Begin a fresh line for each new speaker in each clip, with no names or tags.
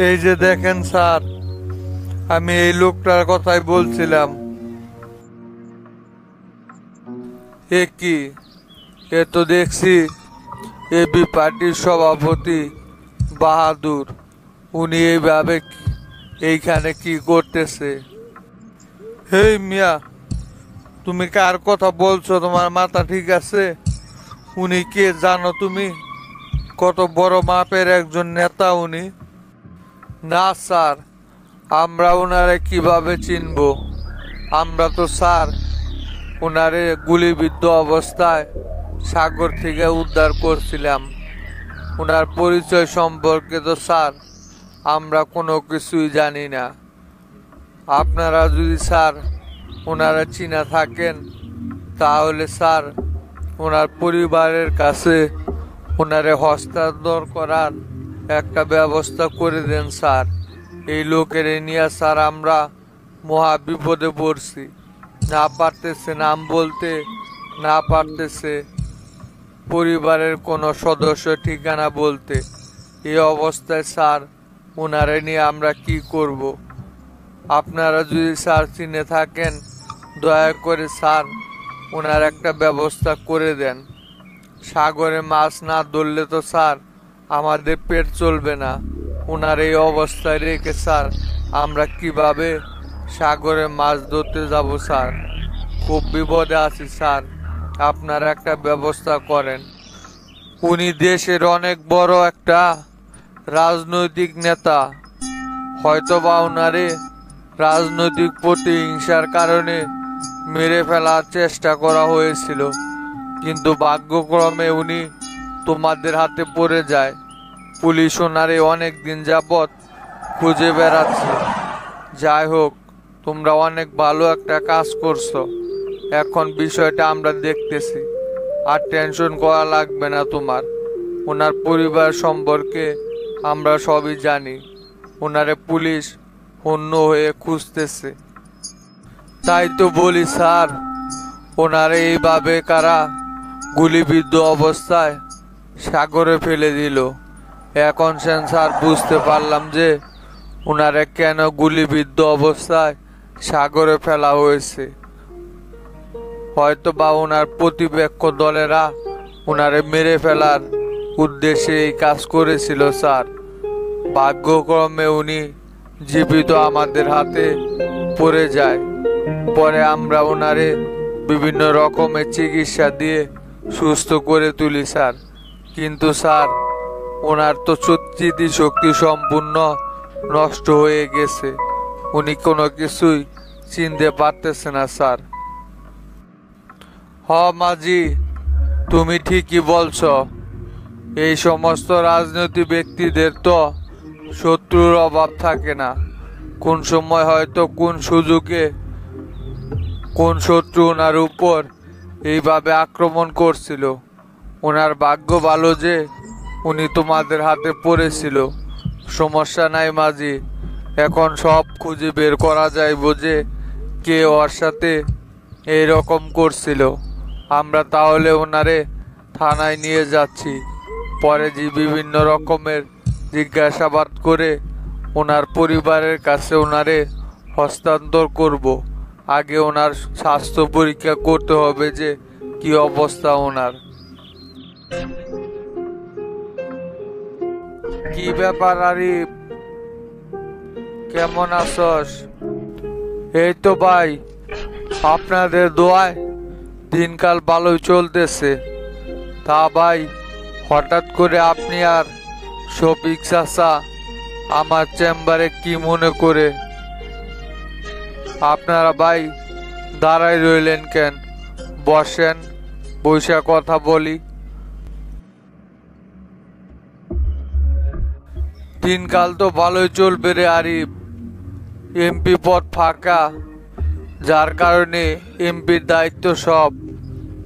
এই যে দেখেন স্যার, আমি এই লোকটার কথাই বলছিলাম। এ কি, এ তো দেখছি এবি পার্টির সভাপতি বাহাদুর। উনি এইভাবে এইখানে কি করতেছে? হেই মিয়া, তুমি কার কথা বলছো? তোমার মাথা ঠিক আছে? উনি কে জানো তুমি? কত বড় মাপের একজন নেতা উনি। না স্যার, আমরা ওনারে কিভাবে চিনব? আমরা তো স্যার ওনারে গুলিবিদ্ধ অবস্থায় সাগর থেকে উদ্ধার করছিলাম। ওনার পরিচয় সম্পর্কে তো স্যার আমরা কোনো কিছুই জানি না। আপনারা যদি স্যার ওনারা চিনা থাকেন তাহলে স্যার ওনার পরিবারের কাছে ওনারে হস্তান্তর করার একটা ব্যবস্থা করে দেন স্যার। এই লোকের নিয়ে স্যার আমরা মহা বিপদে পড়ছি। না পারতেছে নাম বলতে, না পারতেছে পরিবারের কোনো সদস্য ঠিকানা বলতে। এই অবস্থায় স্যার ওনারে নিয়ে আমরা কি করব? আপনারা যদি স্যার চিনে থাকেন দয়া করে স্যার ওনার একটা ব্যবস্থা করে দেন। সাগরে মাছ না ধরলে তো স্যার আমাদের পেট চলবে না। ওনার এই অবস্থায় রেখে স্যার আমরা কিভাবে সাগরে মাছ ধরতে যাব স্যার? খুব বিপদে আছি স্যার, আপনারা একটা ব্যবস্থা করেন। উনি দেশের অনেক বড় একটা রাজনৈতিক নেতা। হয়তোবা ওনারে রাজনৈতিক প্রতিহিংসার কারণে মেরে ফেলার চেষ্টা করা হয়েছিল, কিন্তু ভাগ্যক্রমে উনি তোমাদের হাতে পড়ে যায়। পুলিশ ওনারে অনেক দিন যাবৎ খুঁজে বেড়াচ্ছে। যাই হোক, তোমরা অনেক ভালো একটা কাজ করছো। এখন বিষয়টা আমরা দেখতেছি, আর টেনশন করা লাগবে না তোমার। ওনার পরিবার সম্পর্কে আমরা সবই জানি। ওনারে পুলিশ হন্য হয়ে খুঁজতেছে। তাই তো বলি স্যার, ওনারে এইভাবে কারা গুলিবিদ্ধ অবস্থায় সাগরে ফেলে দিল। এখন সেন স্যার বুঝতে পারলাম যে ওনারে কেন গুলিবিদ্ধ অবস্থায় সাগরে ফেলা হয়েছে। হয়তো বা ওনার প্রতিপক্ষ দলেরা ওনারে মেরে ফেলার উদ্দেশ্যে এই কাজ করেছিল স্যার। ভাগ্যক্রমে উনি জীবিত আমাদের হাতে পড়ে যায়। পরে আমরা ওনারে বিভিন্ন রকমের চিকিৎসা দিয়ে সুস্থ করে তুলি স্যার। কিন্তু স্যার ওনার তো স্মৃতিশক্তি সম্পূর্ণ নষ্ট হয়ে গেছে। উনি কোনো কিছুই চিনতে পারতেছে না স্যার। হ মাঝি, তুমি ঠিকই বলছ। এই সমস্ত রাজনৈতিক ব্যক্তিদের তো শত্রুর অভাব থাকে না। কোন সময় হয়তো কোন সুযোগে কোন শত্রু ওনার উপর এইভাবে আক্রমণ করছিল। ওনার ভাগ্য ভালো যে উনি তোমাদের হাতে পড়েছিল। সমস্যা নাই মাঝি, এখন সব খুঁজে বের করা যাইব যে কে ওর সাথে এইরকম করছিল। আমরা তাহলে ওনারে থানায় নিয়ে যাচ্ছি। পরে যে বিভিন্ন রকমের জিজ্ঞাসাবাদ করে ওনার পরিবারের কাছে ওনারে হস্তান্তর করব। আগে ওনার স্বাস্থ্য পরীক্ষা করতে হবে যে কি অবস্থা ওনার। কি ব্যাপার আরিফ, কেমন আছস? এই তো ভাই, আপনাদের দোয়ায় দিনকাল ভালোই চলতেছে। তা ভাই, হঠাৎ করে আপনি আর শফিক চাচা আমার চেম্বারে কি মনে করে? আপনারা ভাই দাঁড়াই রইলেন কেন? বসেন, বৈশা কথা বলি। দিনকাল তো ভালোই চলবে রে আরিফ। এমপি পদ ফাঁকা, যার কারণে এমপির দায়িত্ব সব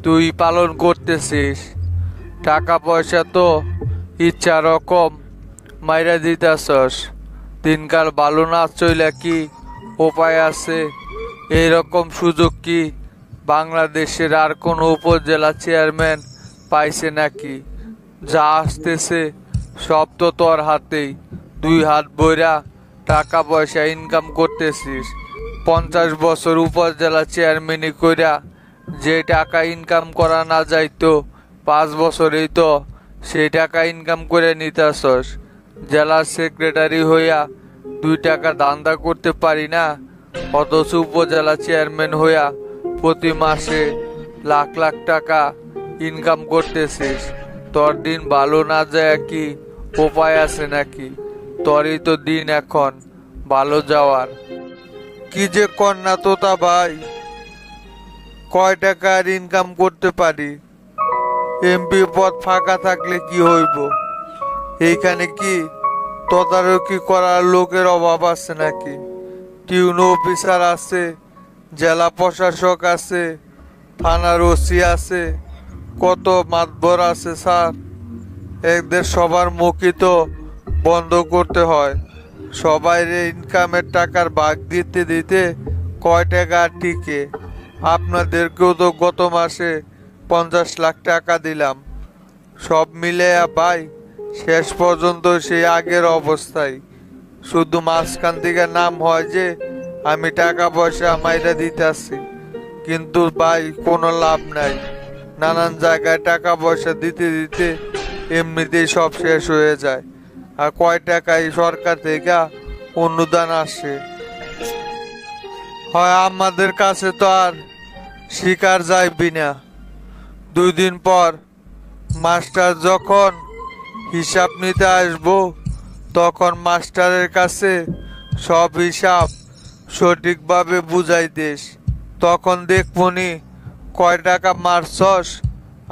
তুই পালন করতেছিস। টাকা পয়সা তো ইচ্ছা রকম মাইরা দিতেছস। দিনকাল ভালো না চইলা কি উপায় আছে? এইরকম সুযোগ কি বাংলাদেশের আর কোনো উপজেলা চেয়ারম্যান পাইছে নাকি? যা আসতেছে সব তো তোর হাতেই। দুই হাত বইরা টাকা পয়সা ইনকাম করতেছিস। 50 বছর উপজেলা চেয়ারম্যানই কইরা যে টাকা ইনকাম করা না যাইতো 5 বছরেই তো সেই টাকা ইনকাম করে নিতেছস। জেলা সেক্রেটারি হইয়া 2 টাকা ধান্দা করতে পারি না, অথচ উপজেলা চেয়ারম্যান হইয়া প্রতি মাসে লাখ লাখ টাকা ইনকাম করতেছিস। তোর দিন ভালো না যায় কি উপায় আছে নাকি? তোরই তো দিন এখন ভালো যাওয়ার। কি যে কন্যা তোতা ভাই, কয় টাকার ইনকাম করতে পারি? এমপি পদ ফাঁকা থাকলে কি হইব? এইখানে কি তদারকি করার লোকের অভাব আছে নাকি? টিউন অফিসার আছে, জেলা প্রশাসক আছে, থানার ওসি আছে, কত মাতবর আছে স্যার। এদের সবার মুখই তো বন্ধ করতে হয়। সবাই ইনকামের টাকার ভাগ দিতে দিতে কয় টাকা টিকে? আপনাদেরকেও তো গত মাসে 50 লাখ টাকা দিলাম। সব মিলে ভাই শেষ পর্যন্ত সেই আগের অবস্থায়। শুধু মাঝখান থেকে নাম হয় যে আমি টাকা পয়সা মাইরা দিতেছি, কিন্তু ভাই কোনো লাভ নাই। নানান জায়গায় টাকা পয়সা দিতে দিতে এমনিতেই সব শেষ হয়ে যায়। আর কয় টাকায় সরকার থেকে অনুদান আসে। হয় আমাদের কাছে তো আর শিকার যাইবি না। 2 দিন পর মাস্টার যখন হিসাব নিতে আসবো, তখন মাস্টারের কাছে সব হিসাব সঠিকভাবে বুঝাই দিস। তখন দেখবনি কয় টাকা মারছস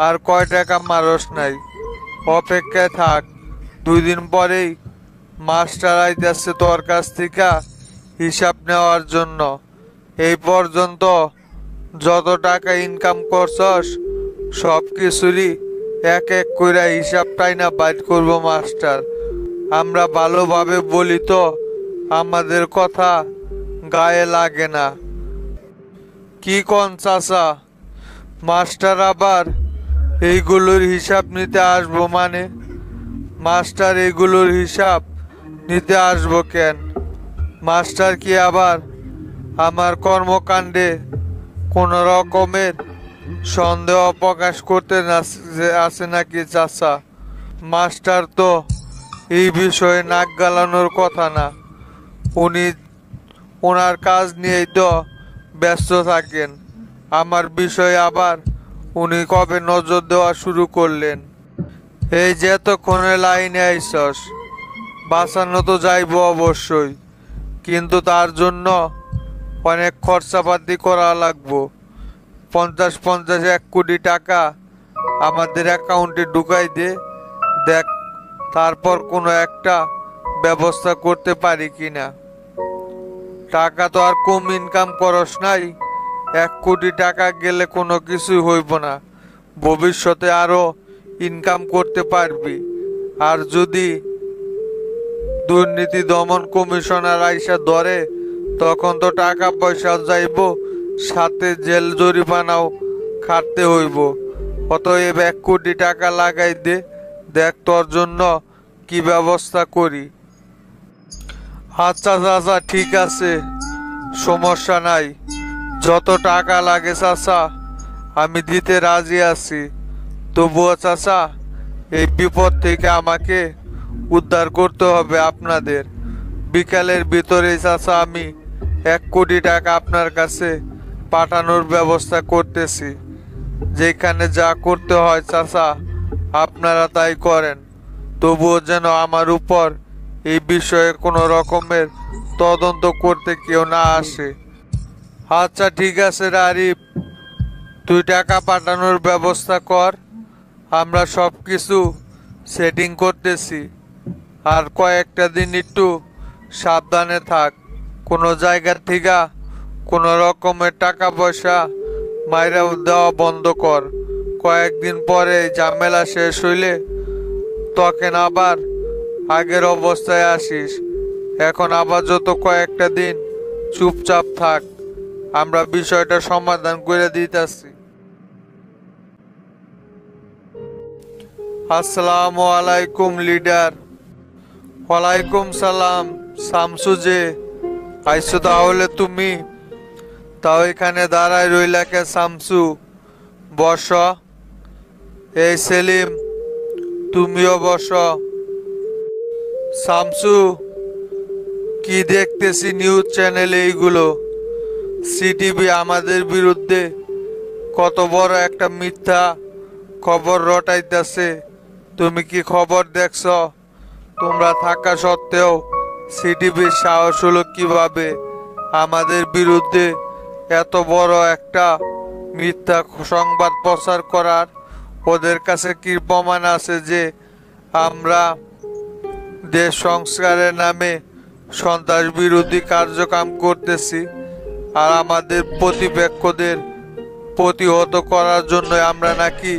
আর কয় টাকা মারস নাই। অপেক্ষায় থাক, 2 দিন পরেই মাস্টার আইতেছে তোর কাছ থেকে হিসাব নেওয়ার জন্য। এই পর্যন্ত যত টাকা ইনকাম করছস সব কিছুরই এক এক করে হিসাবটাই না বাইট করবো মাস্টার। আমরা ভালোভাবে বলি তো আমাদের কথা গায়ে লাগে না। কি কোন চাচা, মাস্টার আবার এইগুলোর হিসাব নিতে আসবো মানে? মাস্টার এগুলোর হিসাব নিতে আসবো কেন? মাস্টার কি আবার আমার কর্মকাণ্ডে কোনো রকমের সন্দেহ প্রকাশ করতে আছে নাকি চাচা? মাস্টার তো এই বিষয়ে নাক গালানোর কথা না। উনি ওনার কাজ নিয়েই তো ব্যস্ত থাকেন। আমার বিষয়ে আবার উনি কবে নজর দেওয়া শুরু করলেন? এই যে এতক্ষণে লাইনে আইসস, বাঁচানো তো যাইব অবশ্যই, কিন্তু তার জন্য অনেক খরচাপাতি করা লাগবো। 50 1 কোটি টাকা আমাদের অ্যাকাউন্টে ঢুকাই দে, দেখ তারপর কোনো একটা ব্যবস্থা করতে পারি কিনা। টাকা তো আর কম ইনকাম করস নাই। 1 কোটি টাকা গেলে কোনো কিছুই হইব না। ভবিষ্যতে আরো ইনকাম করতে পারবি। আর যদি দুর্নীতি দমন কমিশনার আইসা ধরে, তখন তো টাকা পয়সা যাইব, সাথে জেল জরিমানাও খাটতে হইব। অতএব 1 কোটি টাকা লাগাই দে, দেখ তোর জন্য কি ব্যবস্থা করি। আচ্ছা চাচা, ঠিক আছে, সমস্যা নাই। যত টাকা লাগে চাচা আমি দিতে রাজি আছি। তবুও চাচা এই বিপদ থেকে আমাকে উদ্ধার করতে হবে আপনাদের। বিকালের ভিতরে চাচা আমি 1 কোটি টাকা আপনার কাছে পাঠানোর ব্যবস্থা করতেছি। যেখানে যা করতে হয় চাচা আপনারা তাই করেন। তবুও যেন আমার উপর এই বিষয়ে কোনো রকমের তদন্ত করতে কেউ না আসে। আচ্ছা ঠিক আছে আরিফ, তুই টাকা পাঠানোর ব্যবস্থা কর, আমরা সব কিছু সেটিং করতেছি। আর কয়েকটা দিন একটু সাবধানে থাক। কোনো জায়গা থেকে কোনো রকমের টাকা পয়সা মাইরা দেওয়া বন্ধ কর। কয়েকদিন পরে ঝামেলা শেষ হইলে তখন আবার আগের অবস্থায় আসিস। এখন আপাতত কয়েকটা দিন চুপচাপ থাক, আমরা বিষয়টা সমাধান করে দিতেছি। আসসালামু আলাইকুম লিডার। ওয়ালাইকুম সালাম। শামসু যে আইসো তাহলে তুমি? তাও এখানে দাঁড়ায় রইলা কে শামসু? বস। এই সেলিম, তুমিও বস। শামসু, কি দেখতেছি নিউজ চ্যানেলে এইগুলো? সিটিভি আমাদের বিরুদ্ধে কত বড় একটা মিথ্যা খবর রটাইতেছে। তুমি কি খবর দেখছ? তোমরা থাকা সত্ত্বেও সিটিভির সাহস হলো কিভাবে আমাদের বিরুদ্ধে এত বড় একটা মিথ্যা সংবাদ প্রচার করার? ওদের কাছে কি প্রমাণ আছে যে আমরা দেশ সংস্কারের নামে সন্ত্রাস বিরোধী কার্যক্রম করতেছি? আর আমাদের প্রতিপক্ষদের প্রতিহত করার জন্য আমরা নাকি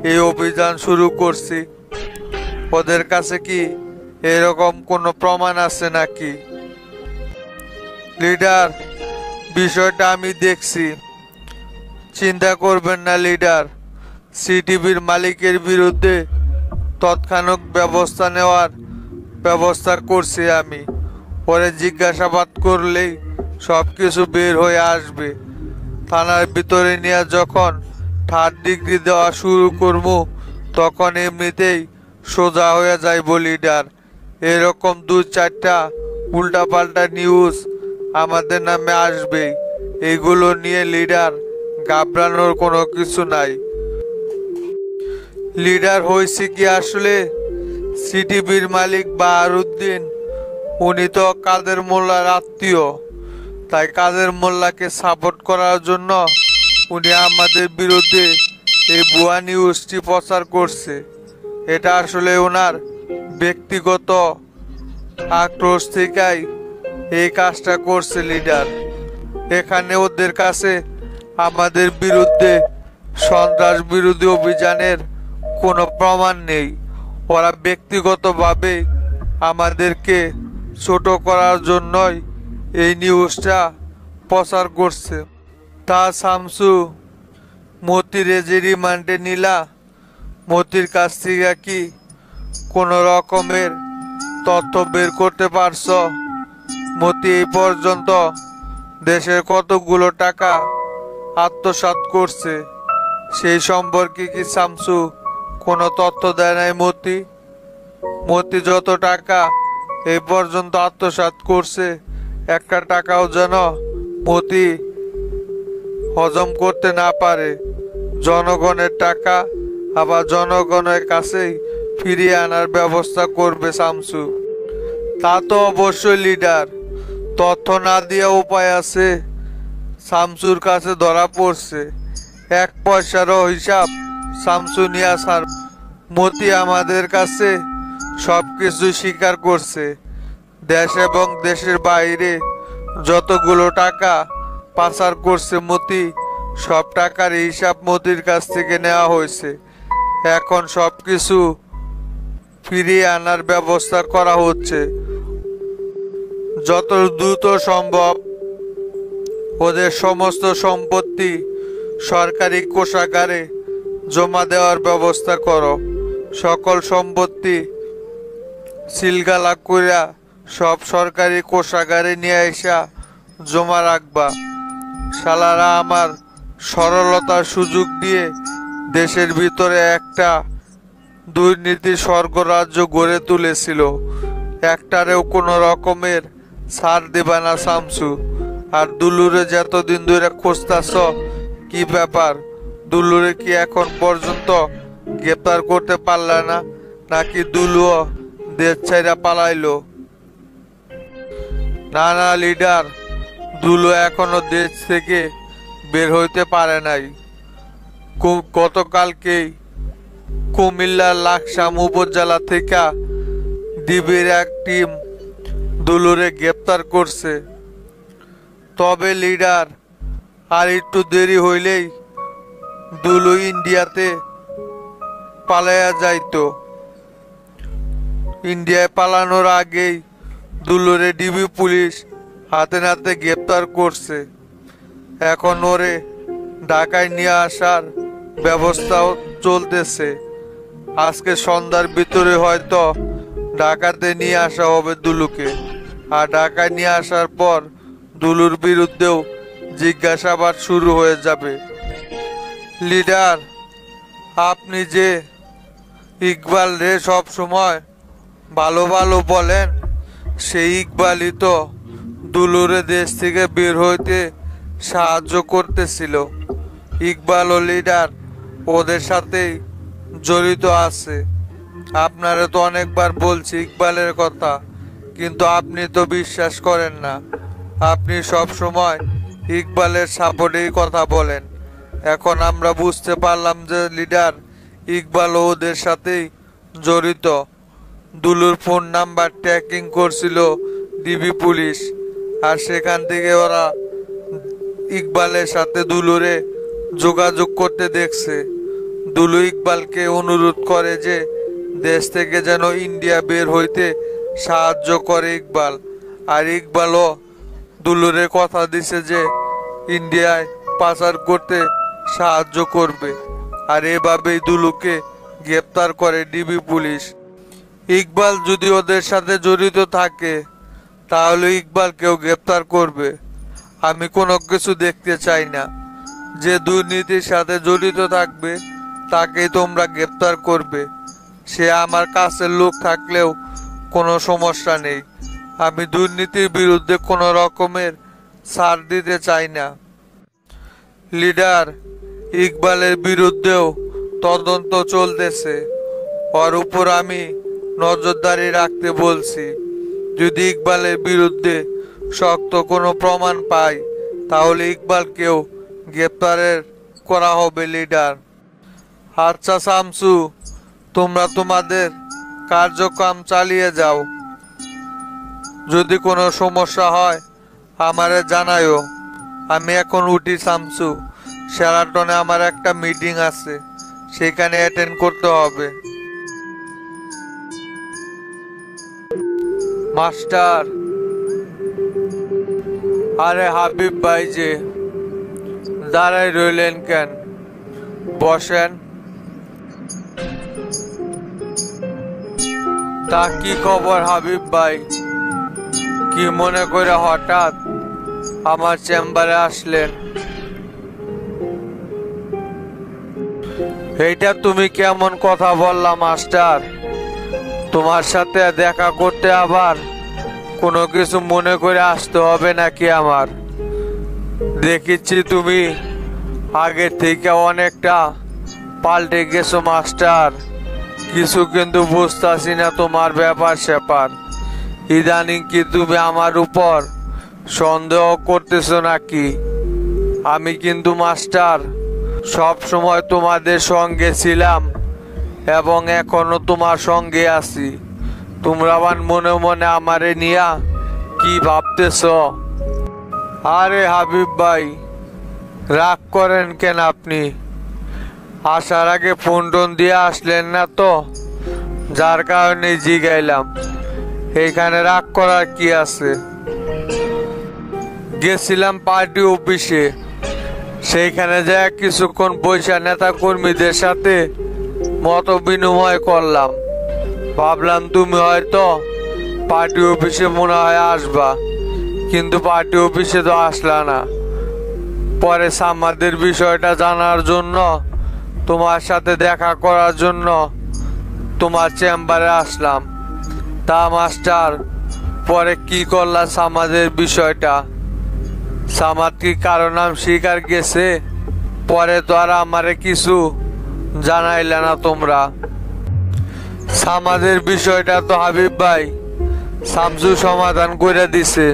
এই অভিযান শুরু করছি? ওদের কাছে কি এরকম কোনো প্রমাণ আছে নাকি? লিডার, বিষয়টা আমি দেখছি, চিন্তা করবেন না লিডার। সিটিভির মালিকের বিরুদ্ধে তৎক্ষণাৎ ব্যবস্থা নেওয়ার ব্যবস্থা করছি আমি। পরে জিজ্ঞাসাবাদ করলেই সব কিছু বের হয়ে আসবে। থানার ভিতরে নিয়ে যখন থার্ড ডিগ্রি দেওয়া শুরু করবো তখন এমনিতেই সোজা হয়ে যাইব লিডার। এরকম দু চারটা উল্টাপাল্টা নিউজ আমাদের নামে আসবেই। এগুলো নিয়ে লিডার ঘাবড়ানোর কোনো কিছু নাই। লিডার হয়েছে কি আসলে সিটিভির মালিক বাহারুদ্দিন, উনি তো কাদের মোল্লার আত্মীয়। তাই কাদের মোল্লাকে সাপোর্ট করার জন্য উনি আমাদের বিরুদ্ধে এই ভুয়া নিউজটি প্রচার করছে। এটা আসলে ওনার ব্যক্তিগত আক্রোশ থেকেই এই কাজটা করছে লিডার। এখানে ওদের কাছে আমাদের বিরুদ্ধে সন্ত্রাস বিরোধী অভিযানের কোনো প্রমাণ নেই। ওরা ব্যক্তিগতভাবে আমাদেরকে ছোট করার জন্যই এই নিউজটা প্রচার করছে। তা শামসু, মতির যে রিমান্ডে নিলা, মতির কাছ থেকে কি কোনো রকমের তথ্য বের করতে পারছ? মতি এই পর্যন্ত দেশের কতগুলো টাকা আত্মসাৎ করছে সেই সম্পর্কে কি শামসু কোনো তথ্য দেয় নাই মতি? মতি যত টাকা এই পর্যন্ত আত্মসাৎ করছে একটা টাকাও যেন মতি হজম করতে না পারে। জনগণের টাকা আবার জনগণের কাছেই ফিরিয়ে আনার ব্যবস্থা করবে শামসু। তা তো অবশ্যই লিডার, তথ্য না দিয়ে উপায় আছে? শামসুর কাছে ধরা পড়ছে, এক পয়সারও হিসাব শামসু নিয়ে আসার। মতি আমাদের কাছে সবকিছু স্বীকার করছে। দেশ এবং দেশের বাইরে যতগুলো টাকা পাচার করছে মতি, সব টাকার হিসাব মতির কাছ থেকে নেওয়া হয়েছে। এখন সবকিছু ফিরিয়ে আনার ব্যবস্থা করা হচ্ছে। যত দ্রুত সম্ভব ওদের সমস্ত সম্পত্তি সরকারি কোষাগারে জমা দেওয়ার ব্যবস্থা করো। সকল সম্পত্তি সিলগালা কইরা সব সরকারি কোষাগারে নিয়ে এসা জমা রাখবা। শালারা আমার সরলতার সুযোগ দিয়ে দেশের ভিতরে একটা দুর্নীতির স্বর্গরাজ্য গড়ে তুলেছিল। একটারেও কোনো রকমের ছাড় দেবা না শামসু। আর দুলুরে যতদিন ধরে খুঁজতাছ, কি ব্যাপার? দুলুরে কি এখন পর্যন্ত গ্রেপ্তার করতে পারলা না? নাকি দুলুও দেশ ছাইরা পালাইলো? না না লিডার, দুলু এখনো দেশ থেকে বের হইতে পারে নাই। গতকালকেই কুমিল্লার লাকসাম উপজেলা থেকে ডিবির এক টিম দুলুরে গ্রেপ্তার করছে। তবে লিডার, আর একটু দেরি হইলেই দুলু ইন্ডিয়াতে পালাইয়া যাইতো। ইন্ডিয়ায় পালানোর আগেই দুলুরে ডিবি পুলিশ হাতে নাতে গ্রেপ্তার করছে। এখন ওরে ঢাকায় নিয়ে আসার ব্যবস্থাও চলতেছে। আজকে সন্ধ্যার ভিতরে হয়তো ঢাকাতে নিয়ে আসা হবে দুলুকে। আর ঢাকায় নিয়ে আসার পর দুলুর বিরুদ্ধেও জিজ্ঞাসাবাদ শুরু হয়ে যাবে। লিডার, আপনি যে ইকবাল রে সব সময় ভালো ভালো বলেন, সেই ইকবালই তো দুলুরে দেশ থেকে বের হইতে সাহায্য করতেছিল। ইকবাল ও লিডার ওদের সাথেই জড়িত আছে। আপনারে তো অনেকবার বলছি ইকবালের কথা, কিন্তু আপনি তো বিশ্বাস করেন না। আপনি সব সময় ইকবালের সাপোর্টেই কথা বলেন। এখন আমরা বুঝতে পারলাম যে লিডার ইকবাল ওদের সাথেই জড়িত। দুলুর ফোন নাম্বার ট্র্যাকিং করছিল ডিবি পুলিশ, আর সেখান থেকে ওরা ইকবালের সাথে দুলুরে যোগাযোগ করতে দেখছে। দুলু ইকবালকে অনুরোধ করে যে দেশ থেকে যেন ইন্ডিয়া বের হইতে সাহায্য করে ইকবাল। আর ইকবালও দুলুরে কথা দিছে যে ইন্ডিয়ায় পাচার করতে সাহায্য করবে। আর এভাবেই দুলুকে গ্রেপ্তার করে ডিবি পুলিশ। ইকবাল যদি ওদের সাথে জড়িত থাকে তাহলে ইকবালকেও গ্রেপ্তার করবে। আমি কোনো কিছু দেখতে চাই না। যে দুর্নীতির সাথে জড়িত থাকবে তাকেই তোমরা গ্রেপ্তার করবে। সে আমার কাছের লোক থাকলেও কোনো সমস্যা নেই। আমি দুর্নীতির বিরুদ্ধে কোনো রকমের ছাড় দিতে চাই না। লিডার, ইকবালের বিরুদ্ধেও তদন্ত চলতেছে। ওর উপর আমি নজরদারি রাখতে বলছি। যদি ইকবালের বিরুদ্ধে শক্ত কোনো প্রমাণ পাই তাহলে ইকবালকেও গ্রেপ্তারের করা হবে লিডার। আচ্ছা শামসু, তোমরা তোমাদের কার্যক্রম চালিয়ে যাও। যদি কোনো সমস্যা হয় আমারে জানাইও। আমি এখন উঠি শামসু। শেরাটনে আমার একটা মিটিং আছে, সেখানে অ্যাটেন্ড করতে হবে। মাস্টার, আরে হাবিব ভাই যে দাঁড়াই রইলেন কেন? বসেন। তা কি খবর হাবিব ভাই? কি মনে করে হঠাৎ আমার চেম্বারে আসলেন? এইটা তুমি কেমন কথা বললা মাস্টার? তোমার সাথে দেখা করতে আবার কোনো কিছু মনে করে আসতে হবে নাকি আমার? দেখেছি তুমি আগে থেকে অনেকটা পাল্টে গেছো মাস্টার। কিছু কিন্তু বুঝতেছি না তোমার ব্যাপার স্যাপার। ইদানিং কি তুমি আমার উপর সন্দেহ করতেছো নাকি? আমি কিন্তু মাস্টার সব সময় তোমাদের সঙ্গে ছিলাম এবং এখনো তোমার সঙ্গে আছি। তোমরা আবার মনে মনে আমারে নিয়া কি ভাবতেছ? আরে হাবিব ভাই, রাগ করেন কেন আপনি? আসার আগে ফোন টোন দিয়ে আসলেন না তো, যার কারণে জিগাইলাম। এইখানে রাগ করার কি আছে? গেছিলাম পার্টি অফিসে, সেইখানে যা কিছুক্ষণ পয়সা নেতা কর্মীদের সাথে মত বিনিময় করলাম। ভাবলাম তুমি হয়তো পার্টি অফিসে মনে হয় আসবা, কিন্তু পার্টি অফিসে তো আসলা না। পরে সামাদের বিষয়টা জানার জন্য, তোমার সাথে দেখা করার জন্য তোমার চেম্বারে আসলাম। তা মাস্টার, পরে কি করলা সামাদের বিষয়টা? সামাদ কি কারো নাম স্বীকার গেছে? পরে তো আর আমারে কিছু জানাইলে না তোমরা। সামাদের বিষয়টা তো হাবিব ভাই শামসু সমাধান করে দিছে।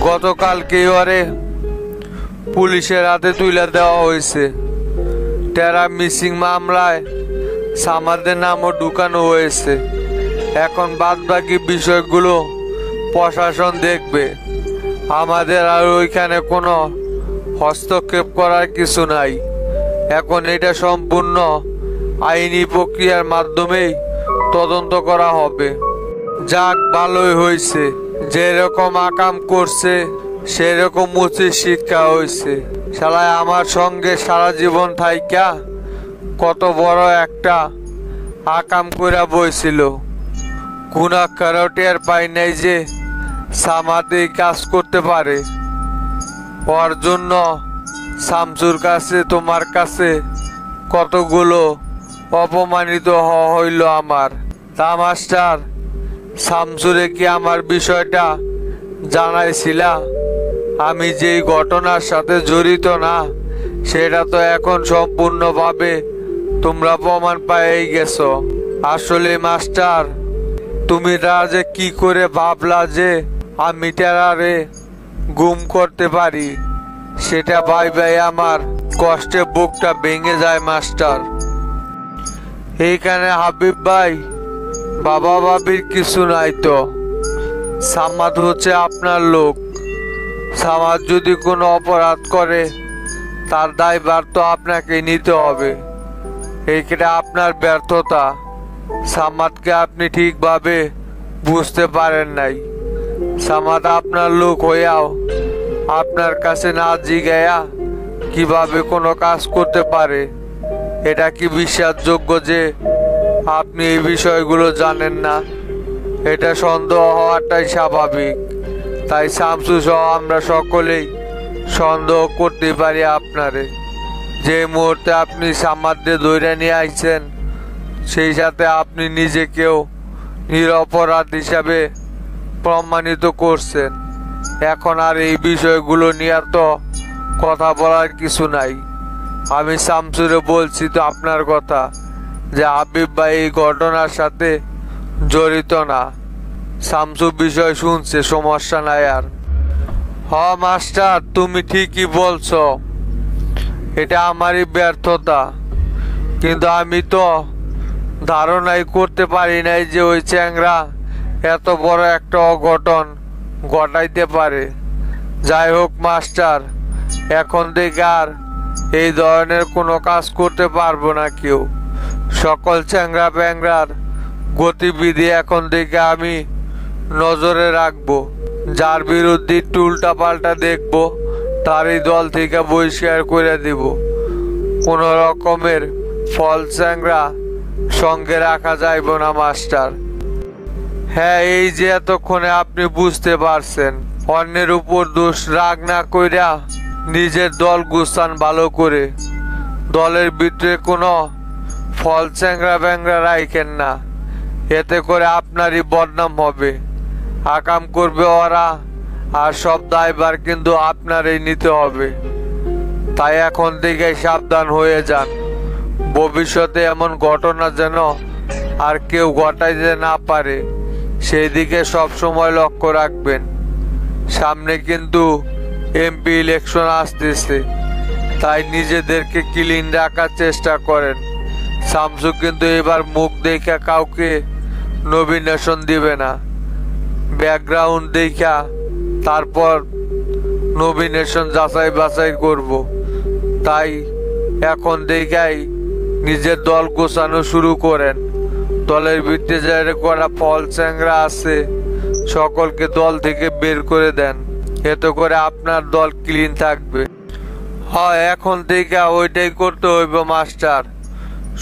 গতকালকে ওরে পুলিশের হাতে তুলে দেওয়া হয়েছে। টেরা মিসিং মামলায় সামাদের নামও ঢুকানো হয়েছে। এখন বাদবাকি বিষয়গুলো প্রশাসন দেখবে। আমাদের আর ওইখানে কোনো হস্তক্ষেপ করার কিছু নাই। এখন এটা সম্পূর্ণ আইনি প্রক্রিয়ার মাধ্যমেই তদন্ত করা হবে। যাক, ভালোই হয়েছে। যেরকম আকাম করছে সেরকম উচিত শিক্ষা হয়েছে। শালায় আমার সঙ্গে সারা জীবন থাইকা কত বড় একটা আকাম কইরা বইছিল। গুণাক্ষরও টের পাই নাই যে সামাদ এই কাজ করতে পারে। ওর জন্য শামসুর কাছে, তোমার কাছে কতগুলো অপমানিত হওয়া হইল আমার। তা মাস্টার, শামসুরে কি আমার বিষয়টা জানাইছিলা? আমি যেই ঘটনার সাথে জড়িত না সেটা তো এখন সম্পূর্ণভাবে তোমরা প্রমাণ পেয়ে গেছো। আসলে মাস্টার, তুমি যে কি করে ভাবলা যে আমি টেরারে গুম করতে পারি, সেটা ভাই আমার কষ্টে বুকটা ভেঙে যায় মাস্টার। এইখানে হাবিব ভাই, বাবা বাবির কিছু নাই তো। সামাদ হচ্ছে আপনার লোক। সামাদ যদি কোনো অপরাধ করে তার দায়ভার তো আপনাকে নিতে হবে। এইটা আপনার ব্যর্থতা। সামাদকে আপনি ঠিকভাবে বুঝতে পারেন নাই। সামাদ আপনার লোক হইয়াও আপনার কাছে না জিগায়া কিভাবে কোনো কাজ করতে পারে? এটা কি বিশ্বাসযোগ্য যে আপনি এই বিষয়গুলো জানেন না? এটা সন্দেহ হওয়াটাই স্বাভাবিক। তাই শামসু সহ আমরা সকলেই সন্দেহ করতে পারি আপনারে। যে মুহূর্তে আপনি সামাদকে ধরে নিয়ে আইছেন, সেই সাথে আপনি নিজেকেও নিরপরাধ হিসাবে প্রমাণিত করছেন। এখন আর এই বিষয়গুলো নিয়ে তো কথা বলার কিছু নাই। আমি শামসুরে বলছি তো আপনার কথা, যে হাবিব ভাই এই ঘটনার সাথে জড়িত না। শামসু বিষয় শুনছে, সমস্যা নাই আর। হ মাস্টার, তুমি ঠিকই বলছো, এটা আমারই ব্যর্থতা। কিন্তু আমি তো ধারণাই করতে পারি নাই যে ওই চ্যাংরা এত বড় একটা অঘটন ঘটাইতে পারে। যাই হোক মাস্টার, এখন থেকে আর এই ধরনের কোনো কাজ করতে পারবো না কেউ। সকল চ্যাংরা প্যাংরার গতিবিধি এখন থেকে আমি নজরে রাখবো। যার বিরুদ্ধে উল্টা পাল্টা দেখবো তার এই দল থেকে বহিষ্কার করে দিব। কোনো রকমের ফল চ্যাংরা সঙ্গে রাখা যাইব না মাস্টার। হ্যাঁ, এই যে এতক্ষণে আপনি বুঝতে পারছেন, অন্যের উপর দোষ রাগ না কইরা নিজের দল গুছান ভালো করে। দলের ভিতরে কোনো ফল চ্যাংরা ব্যাংরা রাখেন না, এতে করে আপনারই বদনাম হবে। আকাম করবে ওরা, আর সব দায়ভার কিন্তু আপনারই নিতে হবে। তাই এখন থেকে সাবধান হয়ে যান। ভবিষ্যতে এমন ঘটনা যেন আর কেউ ঘটাইতে না পারে, সেই দিকে সব সময় লক্ষ্য রাখবেন। সামনে কিন্তু এমপি ইলেকশন আসতেছে, তাই নিজেদেরকে ক্লিন রাখার চেষ্টা করেন। শামসু কিন্তু এবার মুখ দেখা কাউকে নমিনেশন দিবে না, ব্যাকগ্রাউন্ড দেখা তারপর নমিনেশন যাচাই বাছাই করব। তাই এখন দেখাই নিজের দল গোছানো শুরু করেন। দলের ভিত্তি যারা করা ফল চ্যাংরা আছে সকলকে দল থেকে বের করে দেন, এতে করে আপনার দল ক্লিন থাকবে। হয় এখন থেকে ওইটাই করতে হইব মাস্টার,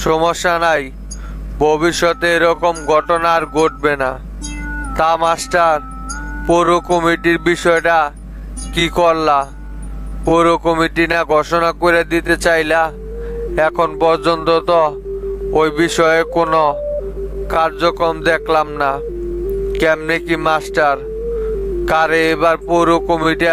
সমস্যা নাই। ভবিষ্যতে এরকম ঘটনা আর ঘটবে না। তা মাস্টার, পৌর কমিটির বিষয়টা কি করলা? পৌর কমিটি না ঘোষণা করে দিতে চাইলা, এখন পর্যন্ত তো ওই বিষয়ে কোনো কার্যক্রম দেখলাম না। কেমনে কি মাস্টার, কারে এবার পৌর কমিটি